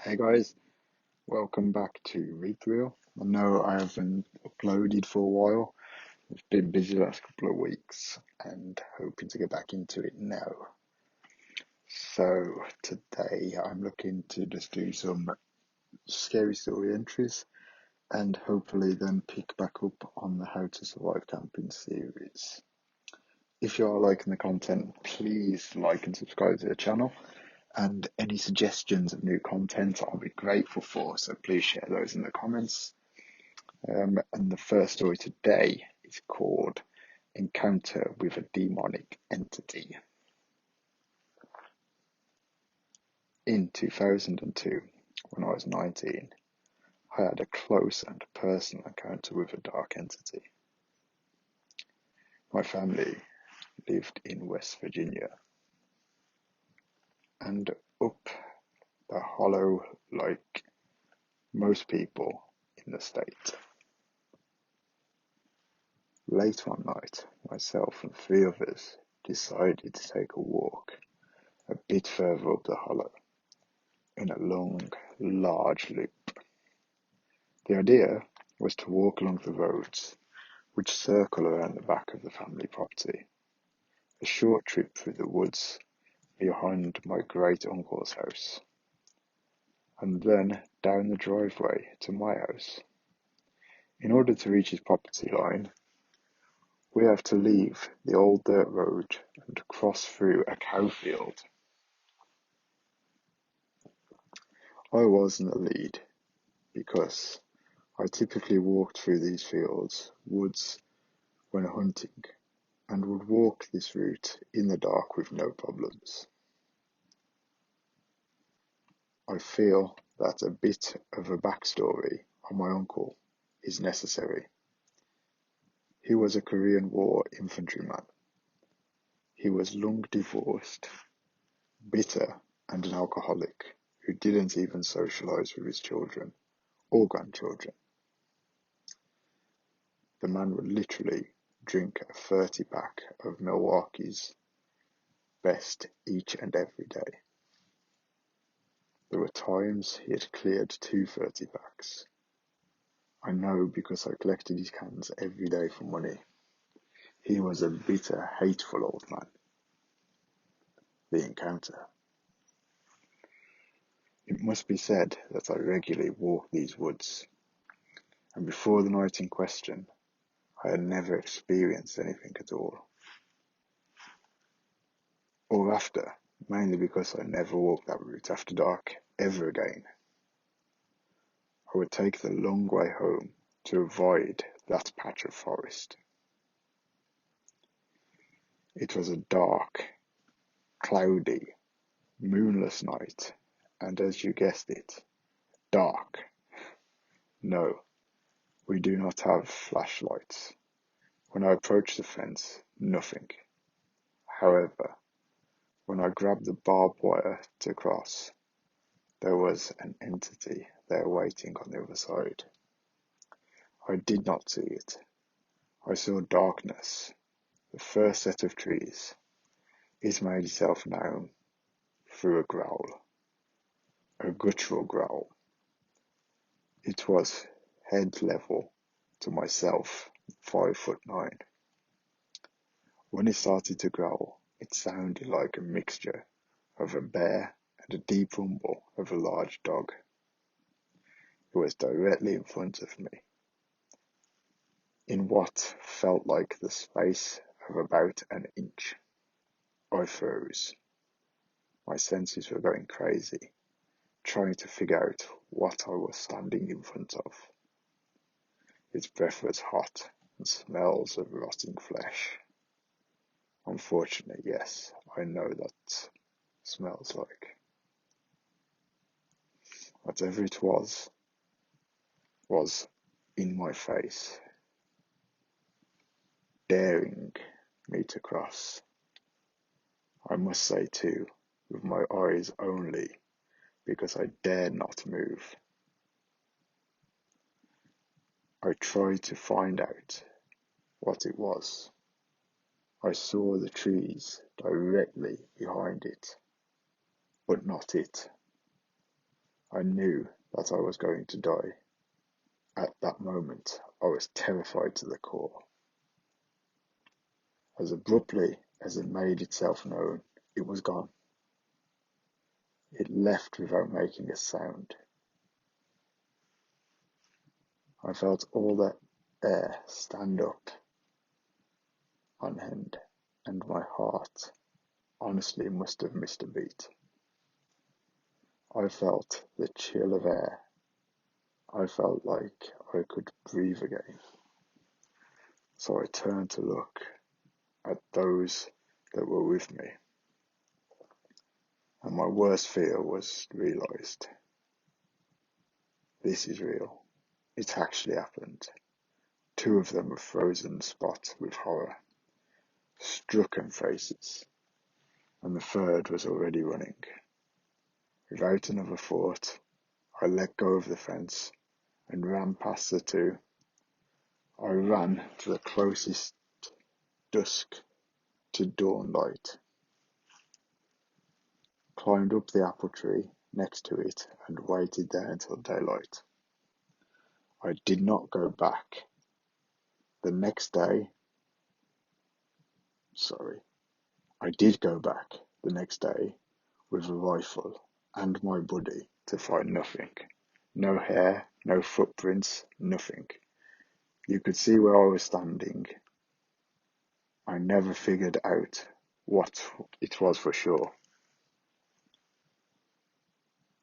Hey guys, welcome back to Read. I know I haven't uploaded for a while. I've been busy the last couple of weeks and hoping to get back into it now. So today I'm looking to just do some scary story entries and hopefully then pick back up on the How to Survive Camping series. If you are liking the content, please like and subscribe to the channel. And any suggestions of new content I'll be grateful for, so please share those in the comments. And the first story today is called Encounter with a Demonic Entity. In 2002, when I was 19, I had a close and personal encounter with a dark entity. My family lived in West Virginia, and up the hollow like most people in the state. Late one night, myself and three others decided to take a walk a bit further up the hollow, in a long, large loop. The idea was to walk along the roads which circle around the back of the family property, a short trip through the woods behind my great uncle's house, and then down the driveway to my house. In order to reach his property line, we have to leave the old dirt road and cross through a cow field. I was in the lead because I typically walked through these fields, woods, when hunting, and would walk this route in the dark with no problems. I feel that a bit of a backstory on my uncle is necessary. He was a Korean War infantryman. He was long divorced, bitter, and an alcoholic who didn't even socialize with his children or grandchildren. The man would literally drink a 30-pack of Milwaukee's best each and every day. There were times he had cleared 2 30-packs. I know because I collected his cans every day for money. He was a bitter, hateful old man. The encounter. It must be said that I regularly walked these woods, and before the night in question, I had never experienced anything at all. Or after, mainly because I never walked that route after dark ever again. I would take the long way home to avoid that patch of forest. It was a dark, cloudy, moonless night, and as you guessed it, dark. No, we do not have flashlights. When I approached the fence, nothing. However, when I grabbed the barbed wire to cross, there was an entity there waiting on the other side. I did not see it. I saw darkness. The first set of trees. It made itself known through a growl, a guttural growl. It was head level to myself, 5'9". When it started to growl, it sounded like a mixture of a bear and a deep rumble of a large dog. It was directly in front of me, in what felt like the space of about an inch. I froze. My senses were going crazy, trying to figure out what I was standing in front of. Its breath was hot and smells of rotting flesh. Unfortunately, yes, I know that smells like. Whatever it was in my face, daring me to cross. I must say too, with my eyes only, because I dared not move. I tried to find out what it was. I saw the trees directly behind it, but not it. I knew that I was going to die. At that moment, I was terrified to the core. As abruptly as it made itself known, it was gone. It left without making a sound. I felt all the air stand up on end, and my heart honestly must have missed a beat. I felt the chill of air. I felt like I could breathe again. So I turned to look at those that were with me. And my worst fear was realised. This is real. It's actually happened. Two of them were frozen spot with horror, stricken faces, and the third was already running. Without another thought, I let go of the fence and ran past the two. I ran to the closest dusk to dawn light, climbed up the apple tree next to it and waited there until daylight. I did not go back. The next day, I did go back the next day with a rifle and my buddy to find nothing. No hair, no footprints, nothing. You could see where I was standing. I never figured out what it was for sure.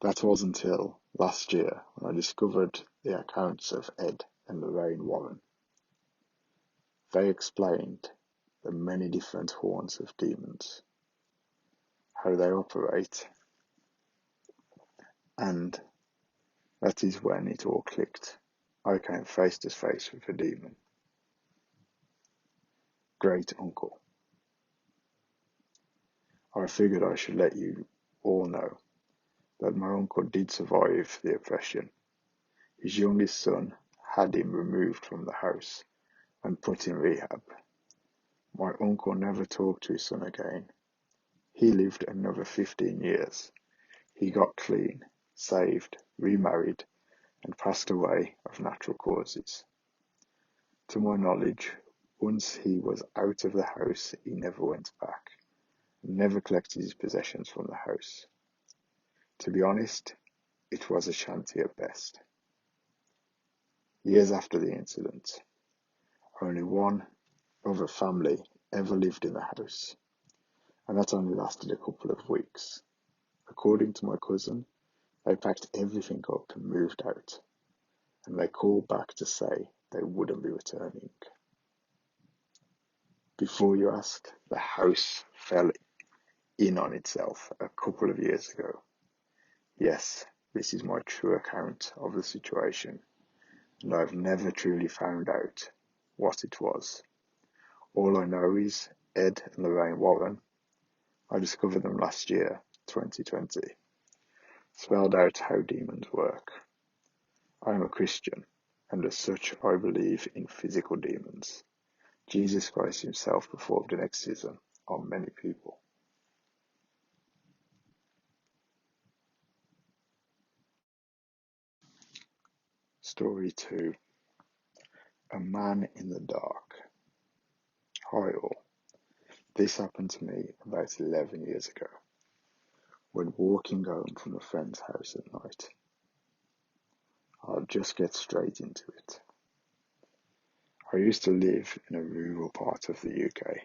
That was until last year when I discovered the accounts of Ed and Lorraine Warren. They explained the many different haunts of demons, how they operate, and that is when it all clicked. I came face to face with a demon. Great uncle. I figured I should let you all know that my uncle did survive the oppression. His youngest son had him removed from the house and put in rehab. My uncle never talked to his son again. He lived another 15 years. He got clean, saved, remarried, and passed away of natural causes. To my knowledge, once he was out of the house, he never went back, never collected his possessions from the house. To be honest, it was a shanty at best. Years after the incident, only one other family ever lived in the house, and that only lasted a couple of weeks. According to my cousin, they packed everything up and moved out, and they called back to say they wouldn't be returning. Before you ask, the house fell in on itself a couple of years ago. Yes, this is my true account of the situation, and I've never truly found out what it was. All I know is Ed and Lorraine Warren, I discovered them last year, 2020, spelled out how demons work. I am a Christian, and as such I believe in physical demons. Jesus Christ himself performed an exorcism on many people. Story 2. A Man in the Dark. Hi all. This happened to me about 11 years ago, when walking home from a friend's house at night. I'll just get straight into it. I used to live in a rural part of the UK,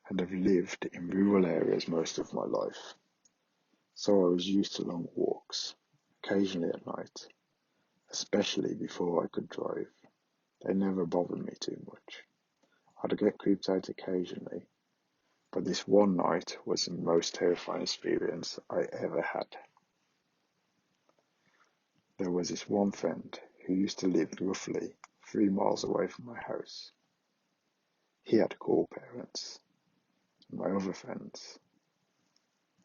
and have lived in rural areas most of my life, so I was used to long walks, occasionally at night, especially before I could drive. They never bothered me too much. I'd get creeped out occasionally, but this one night was the most terrifying experience I ever had. There was this one friend who used to live roughly 3 miles away from my house. He had cool parents, and my other friends,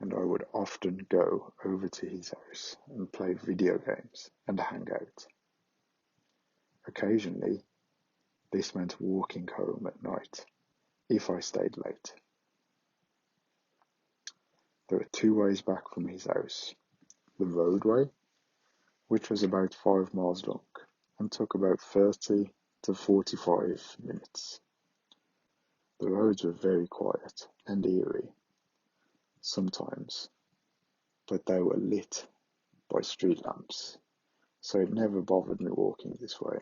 and I would often go over to his house and play video games and hang out. Occasionally, this meant walking home at night, if I stayed late. There were 2 ways back from his house. the roadway, which was about 5 miles long and took about 30 to 45 minutes. The roads were very quiet and eerie sometimes, but they were lit by street lamps, so it never bothered me walking this way.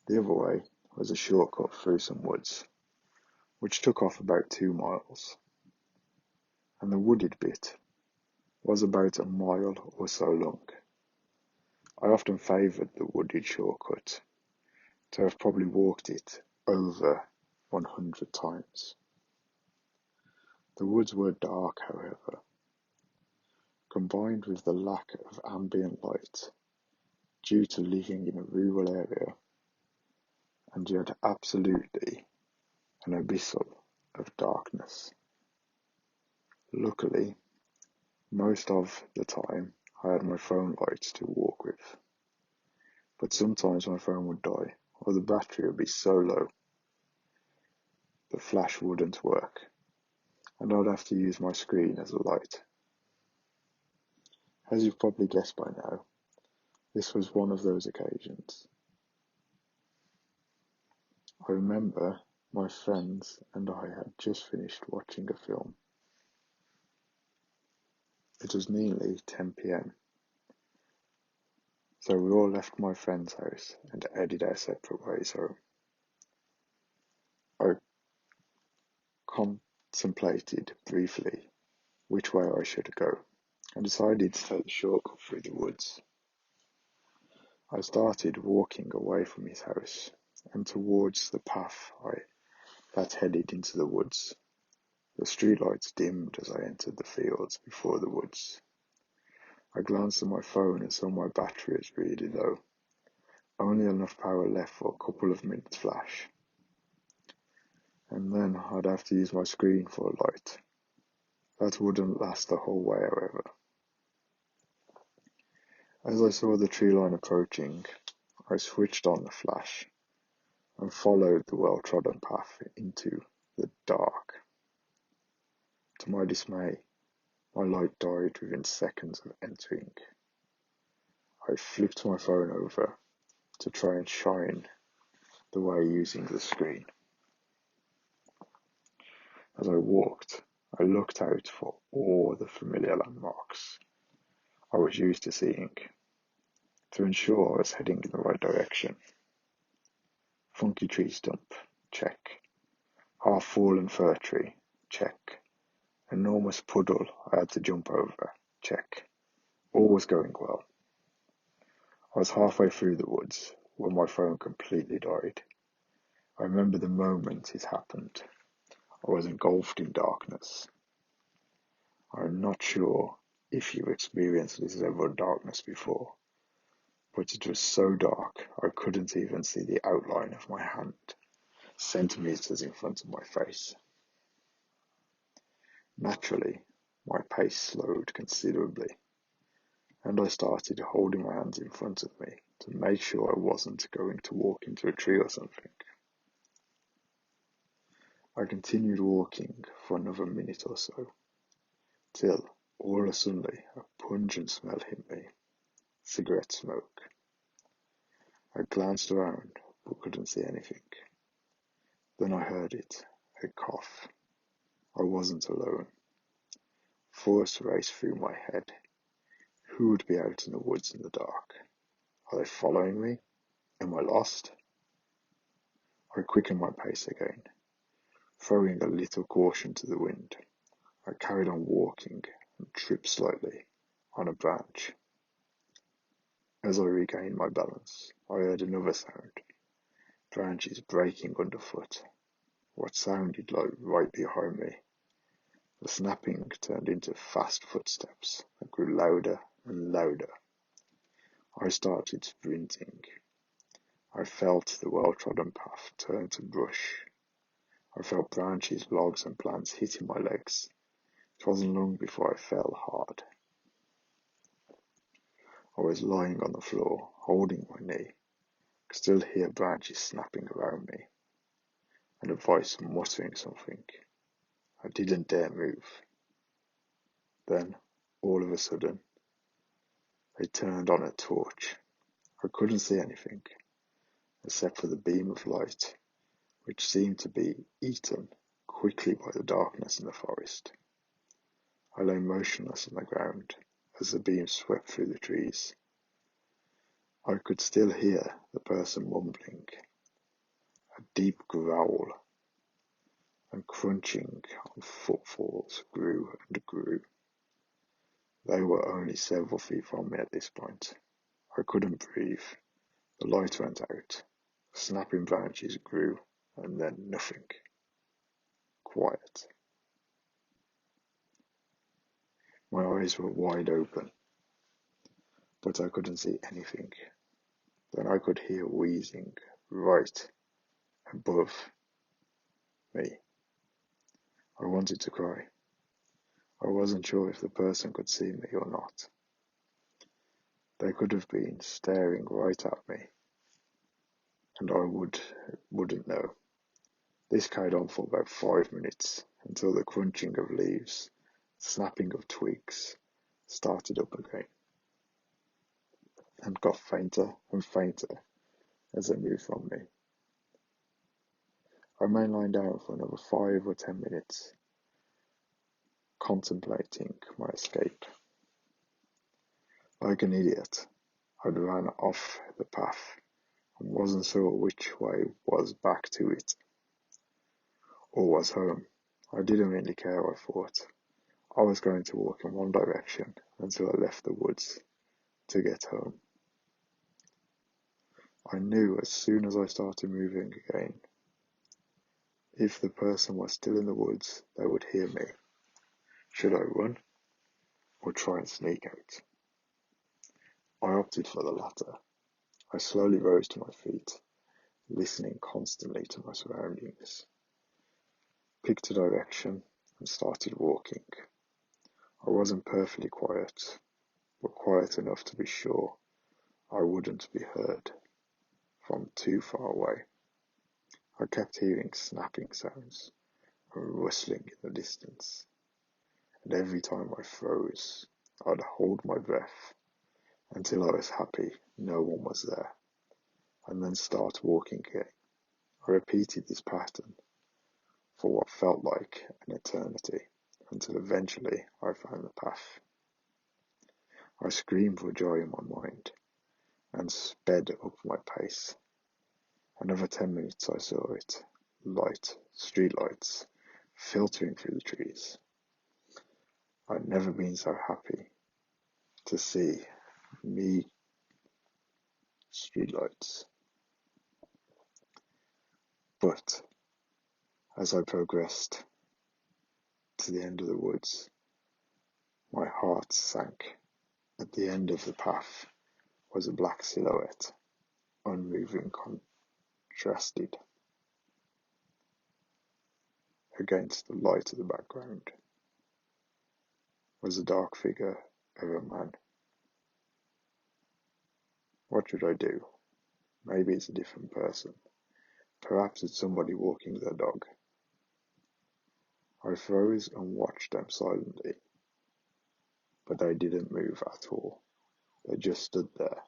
The other way was a shortcut through some woods, which took off about 2 miles, and the wooded bit was about a mile or so long. I often favoured the wooded shortcut, to have probably walked it over 100 times. The woods were dark, however, combined with the lack of ambient light due to living in a rural area, and you had absolutely an abyssal of darkness. Luckily, most of the time I had my phone lights to walk with, but sometimes my phone would die or the battery would be so low the flash wouldn't work, and I'd have to use my screen as a light. As you've probably guessed by now, this was one of those occasions. I remember my friends and I had just finished watching a film. It was nearly 10 p.m, so we all left my friend's house and headed our separate ways home. I contemplated briefly which way I should go and decided to take the shortcut through the woods. I started walking away from his house and towards the path that headed into the woods. The streetlights dimmed as I entered the fields before the woods. I glanced at my phone and saw my battery was really low. Only enough power left for a couple of minutes flash. And then I'd have to use my screen for a light. That wouldn't last the whole way, however. As I saw the tree line approaching, I switched on the flash and followed the well-trodden path into the dark. To my dismay, my light died within seconds of entering. I flipped my phone over to try and shine the way using the screen. As I walked, I looked out for all the familiar landmarks I was used to seeing to ensure I was heading in the right direction. Funky tree stump, check. Half-fallen fir tree, check. Enormous puddle I had to jump over, check. All was going well. I was halfway through the woods when my phone completely died. I remember the moment it happened. I was engulfed in darkness. I'm not sure if you've experienced this level of darkness before, but it was so dark I couldn't even see the outline of my hand, centimeters in front of my face. Naturally, my pace slowed considerably, and I started holding my hands in front of me to make sure I wasn't going to walk into a tree or something. I continued walking for another minute or so, till all of a sudden a pungent smell hit me. Cigarette smoke. I glanced around but couldn't see anything. Then I heard it, a cough. I wasn't alone. Thoughts raced through my head. Who would be out in the woods in the dark? Are they following me? Am I lost? I quickened my pace again, throwing a little caution to the wind. I carried on walking and tripped slightly on a branch. As I regained my balance, I heard another sound. Branches breaking underfoot. What sounded like right behind me. The snapping turned into fast footsteps that grew louder and louder. I started sprinting. I felt the well-trodden path turn to brush. I felt branches, logs and plants hitting my legs. It wasn't long before I fell hard. I was lying on the floor, holding my knee. I could still hear branches snapping around me, and a voice muttering something. I didn't dare move. Then, All of a sudden, they turned on a torch. I couldn't see anything, except for the beam of light, which seemed to be eaten quickly by the darkness in the forest. I lay motionless on the ground as the beam swept through the trees. I could still hear the person mumbling, a deep growl, and crunching on footfalls grew and grew. They were only several feet from me at this point. I couldn't breathe. The light went out. Snapping branches grew, and then nothing. Quiet. My eyes were wide open, but I couldn't see anything. Then I could hear wheezing right above me. I wanted to cry. I wasn't sure if the person could see me or not. They could have been staring right at me, and I wouldn't know. This carried on for about 5 minutes, until the crunching of leaves, snapping of twigs, started up again, and got fainter and fainter as they moved from me. I remained lying down for another 5 or 10 minutes, contemplating my escape. Like an idiot, I'd ran off the path and wasn't sure which way was back to it, or was home. I didn't really care, I thought. I was going to walk in one direction until I left the woods to get home. I knew as soon as I started moving again, if the person was still in the woods, they would hear me. Should I run or try and sneak out? I opted for the latter. I slowly rose to my feet, listening constantly to my surroundings, picked a direction and started walking. I wasn't perfectly quiet, but quiet enough to be sure I wouldn't be heard from too far away. I kept hearing snapping sounds and rustling in the distance, and every time I froze, I'd hold my breath until I was happy no one was there, and then start walking again. I repeated this pattern for what felt like an eternity, until eventually I found the path. I screamed for joy in my mind, and sped up my pace. Another 10 minutes I saw it, street lights, filtering through the trees. I'd never been so happy to see me streetlights. But as I progressed to the end of the woods, my heart sank. At the end of the path was a black silhouette, unmoving, contrasted against the light of the background was the dark figure of a man. What should I do? Maybe it's a different person. Perhaps it's somebody walking their dog. I froze and watched them silently, but they didn't move at all. They just stood there,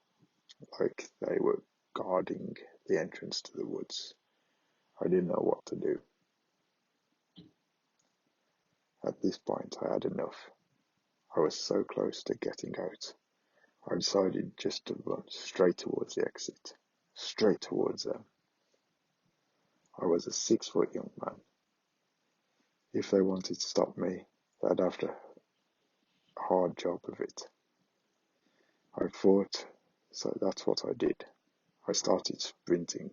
like they were guarding the entrance to the woods. I didn't know what to do. At this point, I had enough. I was so close to getting out. I decided just to run straight towards the exit, straight towards them. I was a 6-foot young man. If they wanted to stop me, they'd have to hard job of it. I thought, so that's what I did. I started sprinting.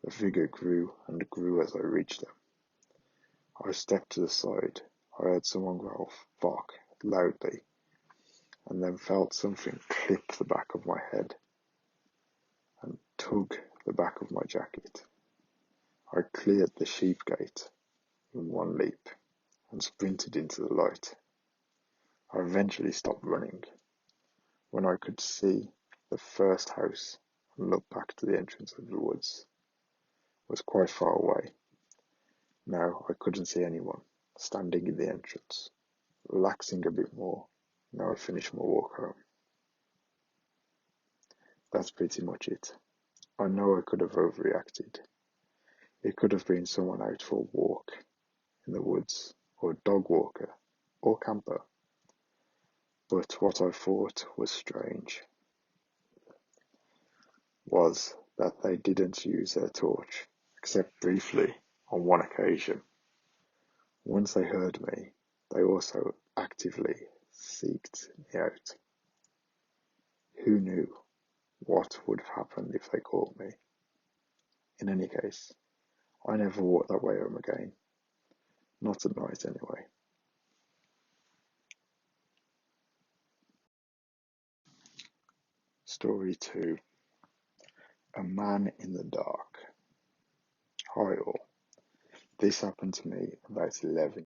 The figure grew and grew as I reached them. I stepped to the side. I heard someone growl "fuck" loudly, and then felt something clip the back of my head and tug the back of my jacket. I cleared the sheep gate in one leap and sprinted into the light. I eventually stopped running when I could see the first house and looked back to the entrance of the woods. It was quite far away. Now I couldn't see anyone standing in the entrance. Relaxing a bit more, Now I finished my walk home. That's pretty much it. I know I could have overreacted. It could have been someone out for a walk in the woods, or a dog walker, or camper. But what I thought was strange was that they didn't use their torch, except briefly on one occasion. Once they heard me, they also actively seeked me out. Who knew what would have happened if they caught me? In any case, I never walked that way home again. Not at night, anyway. Story 2. A Man in the Dark. Hi all. This happened to me about 11